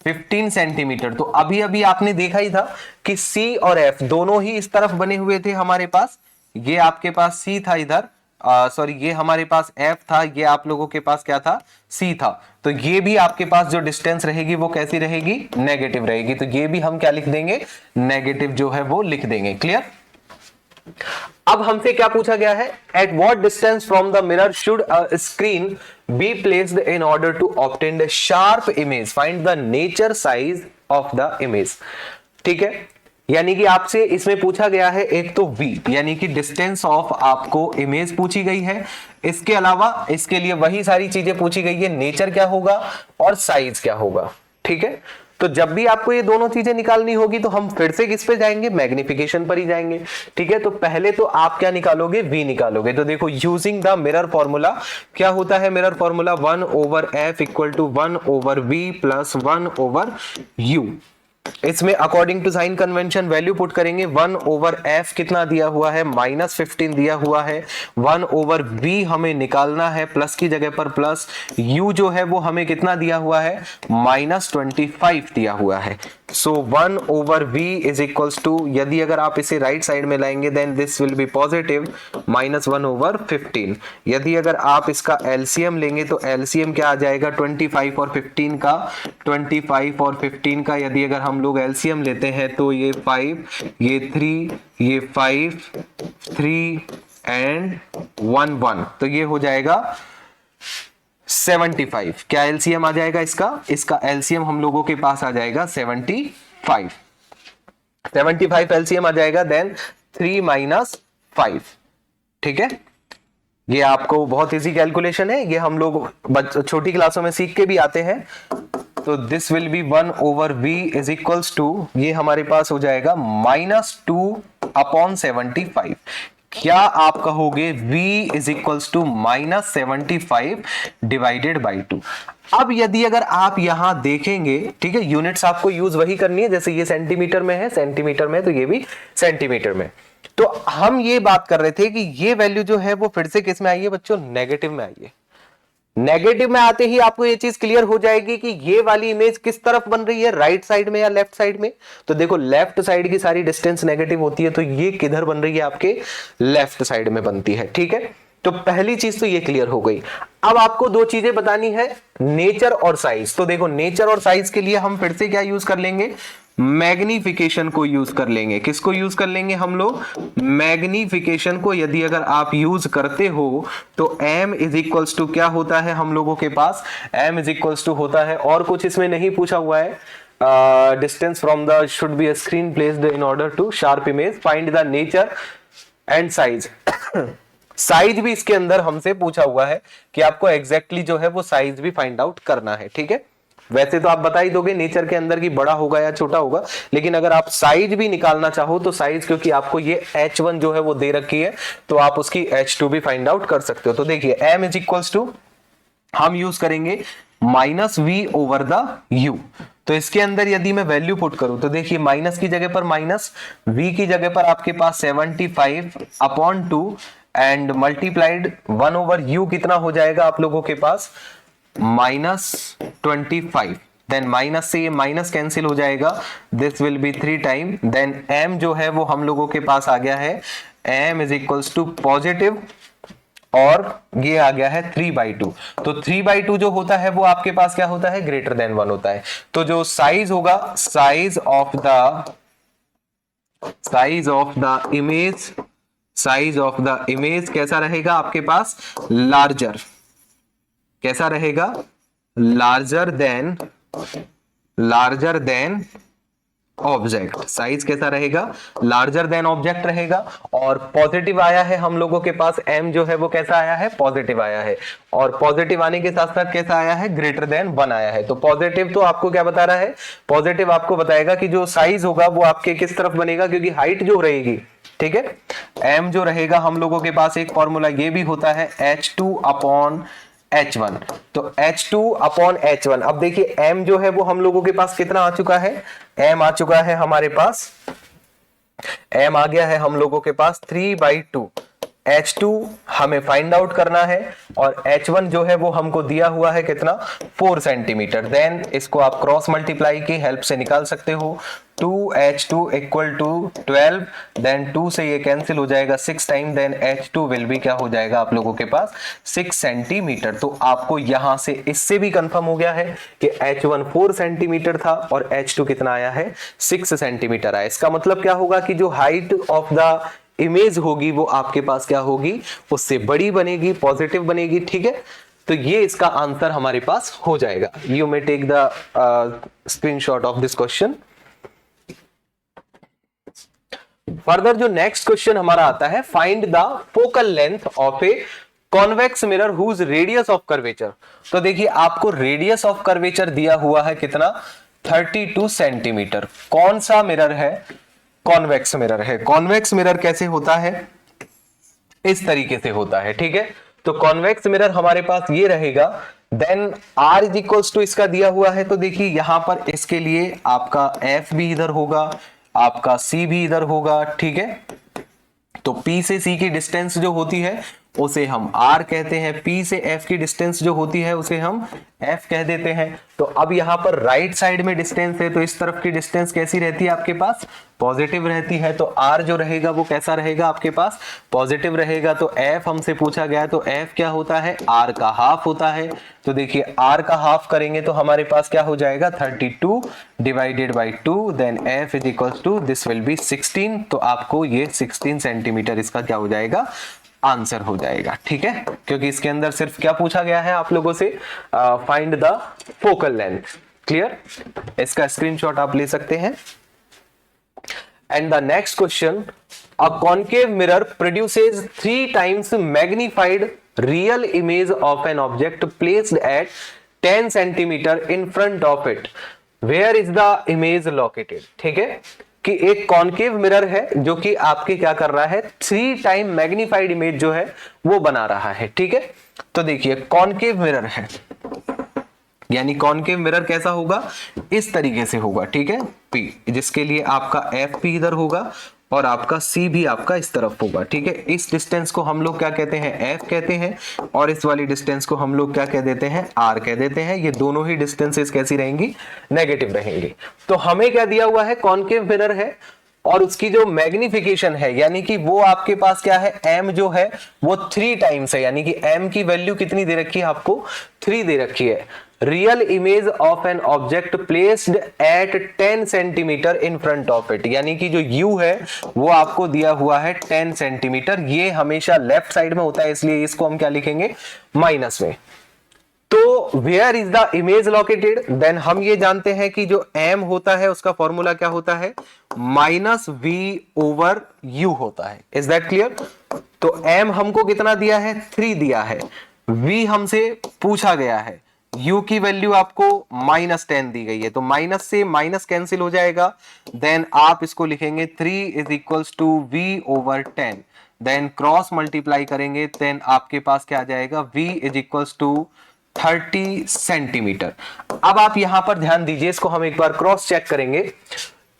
15 सेंटीमीटर। तो अभी अभी आपने देखा ही था कि C और F दोनों ही इस तरफ बने हुए थे हमारे पास। ये आपके पास C था इधर, सॉरी ये हमारे पास F था, ये आप लोगों के पास क्या था, C था। तो ये भी आपके पास जो डिस्टेंस रहेगी वो कैसी रहेगी, नेगेटिव रहेगी। तो ये भी हम क्या लिख देंगे, नेगेटिव जो है वो लिख देंगे। क्लियर। अब हमसे क्या पूछा गया है, at what distance from the mirror should a screen be placed in order to obtain the sharp image, find the nature size of the image. ठीक है, यानी कि आपसे इसमें पूछा गया है एक तो v, यानी कि डिस्टेंस ऑफ आपको इमेज पूछी गई है। इसके अलावा इसके लिए वही सारी चीजें पूछी गई है, नेचर क्या होगा और साइज क्या होगा। ठीक है, तो जब भी आपको ये दोनों चीजें निकालनी होगी तो हम फिर से किस पे जाएंगे, मैग्निफिकेशन पर ही जाएंगे। ठीक है, तो पहले तो आप क्या निकालोगे, v निकालोगे। तो देखो यूजिंग द मिरर फॉर्मूला, क्या होता है mirror formula, 1/f equal to 1/v plus 1/u। इसमें according to sign convention value put करेंगे। 1/f कितना दिया हुआ है, -15 दिया हुआ है। 1/v हमें निकालना है, प्लस की जगह पर प्लस। u जो है वो हमें कितना दिया हुआ है, -25 दिया हुआ है। So 1 over v is equals to, यदि अगर आप इसे राइट साइड में लाएंगे then this will be positive -1 over 15। यदि अगर आप इसका एलसीएम लेंगे तो एलसीएम क्या आ जाएगा 25 और 15 का, 25 और 15 का यदि अगर हम लोग एलसीएम लेते हैं तो ये 5, ये 3, ये 5, 3 एंड 1 1, तो ये हो जाएगा 75। क्या एलसीएम आ जाएगा इसका एलसीएम हम लोगों के पास आ जाएगा 75 एलसीएम आ जाएगा, देन 3 - 5। ठीक है, ये आपको बहुत इजी कैलकुलेशन है, ये हम लोग छोटी क्लासों में सीख के भी आते हैं। तो this will be 1 over v is equals to, ये हमारे पास हो जाएगा -2/75। क्या आप कहोगे v is equals to -75 divided by 2। अब यदि अगर आप यहां देखेंगे, ठीक है, यूनिट्स आपको यूज वही करनी है, जैसे ये सेंटीमीटर में है, सेंटीमीटर में, तो ये भी सेंटीमीटर में। तो हम ये बात कर रहे थे कि ये वैल्यू जो है वो फिर से किस में आई है बच्चों, नेगेटिव में आई है। नेगेटिव में आते ही आपको ये चीज क्लियर हो जाएगी कि ये वाली इमेज किस तरफ बन रही है, राइट साइड में या लेफ्ट साइड में। तो देखो लेफ्ट साइड की सारी डिस्टेंस नेगेटिव होती है, तो ये किधर बन रही है, आपके लेफ्ट साइड में बनती है। ठीक है, तो पहली चीज तो ये क्लियर हो गई। अब आपको दो चीजें बतानी है, नेचर और साइज। तो देखो नेचर और साइज के लिए हम फिर से क्या यूज कर लेंगे, मैग्निफिकेशन को यूज कर लेंगे। किसको यूज कर लेंगे हम लोग, मैग्निफिकेशन को। यदि अगर आप यूज करते हो तो m इज इक्वल्स टू क्या होता है हम लोगों के पास, m इज इक्वल्स टू होता है, और कुछ इसमें नहीं पूछा हुआ है, distance from the should be a screen placed in order to sharp image, find the nature and size. Size भी इसके अंदर हमसे पूछा हुआ है कि आपको एग्जैक्टली जो है वो साइज भी फाइंड आउट करना है। ठीक है, वैसे तो आप बता ही दोगे नेचर के अंदर की बड़ा होगा या छोटा होगा, लेकिन अगर आप साइज भी निकालना चाहो तो साइज, क्योंकि आपको ये h1 जो है वो दे रखी है, तो आप उसकी h2 भी फाइंड आउट कर सकते हो। तो देखिए m इज इक्वल्स टू हम यूज करेंगे -v ओवर द u। तो इसके अंदर यदि मैं वैल्यू पुट करूं तो देखिए माइनस की जगह पर माइनस, v की जगह पर आपके पास 75/2 एंड मल्टीप्लाइड 1 ओवर u कितना हो जाएगा आप लोगों के पास -25। देन माइनस से ये माइनस कैंसिल हो जाएगा, this will be 3 time, then m जो है वो हम लोगों के पास आ गया है m is equals to positive, और ये आ गया है 3/2। तो 3/2 जो होता है वो आपके पास क्या होता है, ग्रेटर देन 1 होता है। तो जो साइज होगा, साइज ऑफ द इमेज कैसा रहेगा आपके पास, लार्जर। कैसा रहेगा, लार्जर देन ऑब्जेक्ट। साइज कैसा रहेगा, लार्जर देन ऑब्जेक्ट रहेगा। और पॉजिटिव आया है हम लोगों के पास, m जो है वो कैसा आया है, पॉजिटिव आया है, और पॉजिटिव आने के साथ साथ कैसा आया है, ग्रेटर देन 1 आया है। तो पॉजिटिव तो आपको क्या बता रहा है, पॉजिटिव आपको बताएगा कि जो साइज होगा वो आपके किस तरफ बनेगा, क्योंकि हाइट जो रहेगी, ठीक है, m जो रहेगा हम लोगों के पास एक फॉर्मूला ये भी होता है h2/h1। तो h2/h1। अब देखिए m जो है वो हम लोगों के पास कितना आ चुका है, m आ चुका है हमारे पास, m आ गया है हम लोगों के पास 3/2। h2 हमें फाइंड आउट करना है, और h1 जो है वो हमको दिया हुआ है कितना, 4 सेंटीमीटर। देन इसको आप क्रॉस मल्टीप्लाई की हेल्प से निकाल सकते हो, 2h2 इक्वल टू 12, देन 2 से ये कैंसिल हो जाएगा 6 टाइम, देन h2 विल भी क्या हो जाएगा आप लोगों के पास 6 सेंटीमीटर। तो आपको यहां से इससे भी कंफर्म हो गया है कि h1 4 सेंटीमीटर था और h2 कितना आया है, 6 सेंटीमीटर आया। इसका मतलब क्या होगा कि जो हाइट ऑफ द इमेज होगी वो आपके पास क्या होगी, उससे बड़ी बनेगी, पॉजिटिव बनेगी। ठीक है, तो ये इसका आंसर हमारे पास हो जाएगा। You may take the screenshot of this question. Further जो नेक्स्ट क्वेश्चन हमारा आता है, find the focal length of a convex mirror whose radius of curvature. तो देखिए आपको रेडियस ऑफ कर्वेचर दिया हुआ है कितना, 32 सेंटीमीटर। कौन सा मिरर है, कॉन्वेक्स मिरर है। कॉन्वेक्स मिरर कैसे होता है, इस तरीके से होता है। ठीक है, तो कॉन्वेक्स मिरर हमारे पास ये रहेगा, then r is equals to इसका दिया हुआ है। तो देखिए यहां पर इसके लिए आपका f भी इधर होगा, आपका c भी इधर होगा। ठीक है, तो p से c की डिस्टेंस जो होती है उसे हम r कहते हैं, p से f की डिस्टेंस जो होती है उसे हम f कह देते हैं। तो अब यहाँ पर राइट साइड में डिस्टेंस है तो इस तरफ की डिस्टेंस कैसी रहती है आपके पास, पॉजिटिव रहती है। तो r जो रहेगा वो कैसा रहेगा आपके पास, पॉजिटिव रहेगा। तो f हमसे पूछा गया है तो f क्या होता है, r का हाफ होता है। तो देखिए r का हाफ करेंगे तो हमारे पास क्या हो जाएगा, 32 divided by 2, then f is equals to this will be 16। तो आपको ये 16 सेंटीमीटर इसका क्या हो जाएगा, आंसर हो जाएगा। ठीक है, क्योंकि इसके अंदर सिर्फ क्या पूछा गया है आप लोगों से, find the focal length. Clear, इसका स्क्रीनशॉट आप ले सकते हैं। And the next question, a concave mirror produces 3 times magnified real image of an object placed at 10 centimetre in front of it, where is the image located. ठीक है, कि एक concave mirror है जो कि आपके क्या कर रहा है, 3 टाइम मैग्निफाइड इमेज जो है वो बना रहा है। ठीक है, तो देखिए कॉनकेव मिरर है, यानी कॉनकेव मिरर कैसा होगा, इस तरीके से होगा। ठीक है, P, जिसके लिए आपका FP इधर होगा और आपका C भी आपका इस तरफ होगा। ठीक है, इस डिस्टेंस को हम लोग क्या कहते हैं, F कहते हैं, और इस वाली डिस्टेंस को हम लोग क्या कह देते हैं, R कह देते हैं। ये दोनों ही डिस्टेंसेस कैसी रहेंगी, नेगेटिव रहेंगी। तो हमें क्या दिया हुआ है, कॉनकेव मिरर है और उसकी जो मैग्निफिकेशन है, यानी कि वो आपके पास क्या है, m जो है वो 3 टाइम्स है, यानी कि m की वैल्यू कितनी दे रखी है आपको, 3 दे रखी है। Real image of an object placed at 10 centimetre in front of it, यानी कि जो u है वो आपको दिया हुआ है 10 सेंटीमीटर। ये हमेशा लेफ्ट साइड में होता है, इसलिए इसको हम क्या लिखेंगे, माइनस में। तो where is the image located, then हम ये जानते हैं कि जो m होता है उसका फॉर्मूला क्या होता है, माइनस v ओवर u होता है। Is that clear. तो m हमको कितना दिया है, 3 दिया है, v हमसे पूछा गया है, u की वैल्यू आपको -10 दी गई है, तो माइनस से माइनस कैंसिल हो जाएगा। देन आप इसको लिखेंगे 3 is equals to v over 10, then cross multiply करेंगे, देन आपके पास क्या आ जाएगा, v is equals to 30 centimetre. अब आप यहां पर ध्यान दीजिए, इसको हम एक बार क्रॉस चेक करेंगे।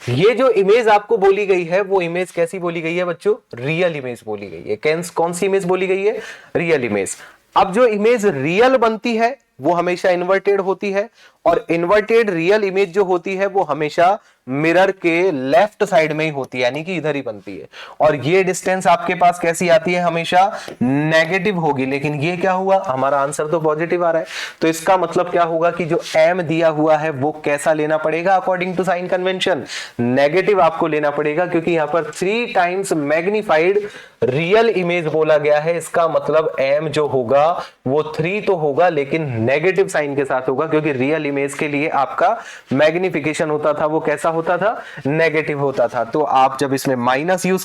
ये जो इमेज आपको बोली गई है वो इमेज कैसी बोली गई है बच्चों, रियल इमेज बोली गई है। कौन सी इमेज बोली गई है, रियल इमेज। अब जो इमेज रियल बनती है वो हमेशा इन्वर्टेड होती है, और इन्वर्टेड रियल इमेज जो होती है वो हमेशा मिरर के लेफ्ट साइड में ही होती है, यानी कि इधर ही बनती है। और ये डिस्टेंस आपके पास कैसी आती है, हमेशा नेगेटिव होगी। लेकिन ये क्या हुआ, हमारा आंसर तो पॉजिटिव आ रहा है, तो इसका मतलब क्या होगा कि जो m दिया हुआ है वो कैसा लेना पड़ेगा, according to sign convention, negative आपको लेना पड़ेगा, क्योंकि यहां पर 3 टाइम्स मैग्निफाइड रियल इमेज बोला गया है। इसका मतलब m जो होगा वो 3 तो होगा लेकिन नेगेटिव साइन के साथ होगा, क्योंकि रियल इमेज के लिए आपका मैग्निफिकेशन होता था वो कैसा होता था, नेगेटिव होता था। तो आप जब इसमें माइनस यूज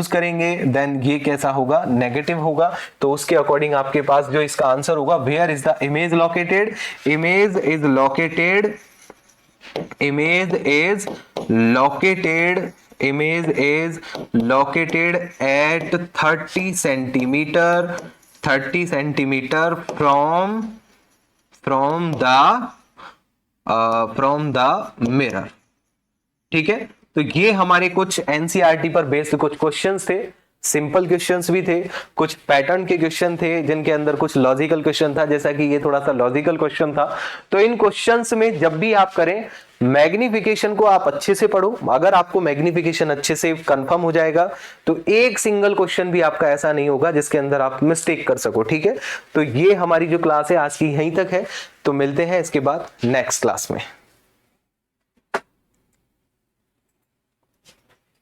करेंगे देन ये कैसा होगा, नेगेटिव होगा। तो उसके अकॉर्डिंग आपके पास जो इसका आंसर होगा, where is the image located, image is located at 30 centimetre from the mirror. ठीक है, तो ये हमारे कुछ एनसीईआरटी पर बेस्ड कुछ क्वेश्चंस थे, सिंपल क्वेश्चंस भी थे, कुछ पैटर्न के क्वेश्चन थे, जिनके अंदर कुछ लॉजिकल क्वेश्चन था, जैसा कि ये थोड़ा सा लॉजिकल क्वेश्चन था। तो इन क्वेश्चंस में जब भी आप करें, मैग्निफिकेशन को आप अच्छे से पढ़ो। अगर आपको मैग्निफिकेशन अच्छे से कंफर्म हो जाएगा तो एक सिंगल क्वेश्चन भी आपका ऐसा नहीं होगा जिसके अंदर आप मिस्टेक कर सको। ठीक है, तो ये हमारी जो क्लास है आज की यहीं तक है, तो मिलते हैं इसके बाद नेक्स्ट क्लास में।